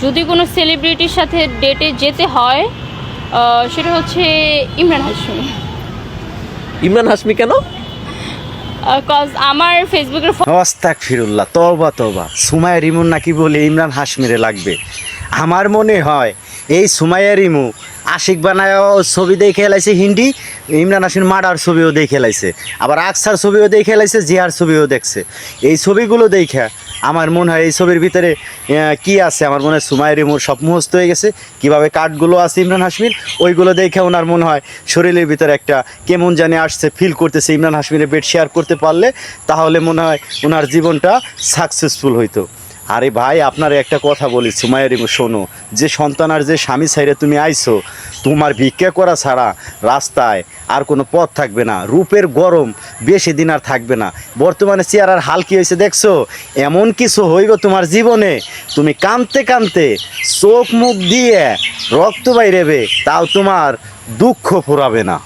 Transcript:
যদি কোনো সেলিব্রিটির সাথে ডেটে যেতে হয় সেটা হচ্ছে ইমরান হাশমি। ইমরান হাশমি কেন? কজ আমার ফেসবুকের আস্তাগফিরুল্লাহ, তওবা তওবা। সুমাইয়া রিমুর নাকি বলে ইমরান হাশমিরে লাগবে। আমার মনে হয় এই সুমাইয়া রিমু আশিক বানায় ছবি দেখে এলাইছে হিন্দি, ইমরান হাশমির মার্ডার ছবিও দেখে এলাইছে, আবার আকসার ছবিও দেখে এলাইছে, জিয়ার ছবিও দেখছে। এই ছবিগুলো দেখে আমার মনে হয় এই ছবির ভিতরে কি আছে, আমার মনে হয় সুমাইয়া রিমুর সব মুখস্থ হয়ে গেছে। কীভাবে কার্ডগুলো আছে ইমরান হাশমির, ওইগুলো দেখে ওনার মনে হয় শরীরের ভিতরে একটা কেমন জানি আসছে, ফিল করতেছে ইমরান হাশমিরের বেড শেয়ার করতে পারলে তাহলে মনে হয় ওনার জীবনটা সাকসেসফুল হইতো। আরে ভাই, আপনার একটা কথা বলি সুমাইয়া রিমু, শোনো, যে সন্তান আর যে স্বামী ছাইরে তুমি আইছো, তোমার ভিক্ষা করা ছাড়া রাস্তায় আর কোনো পথ থাকবে না। রূপের গরম বেশি দিন আর থাকবে না। বর্তমানে চেহারার হাল কী হয়েছে দেখছো? এমন কিছু হইব তোমার জীবনে, তুমি কাঁদতে কাঁদতে চোখ মুখ দিয়ে রক্ত বাইরেবে, তাও তোমার দুঃখ ফুরাবে না।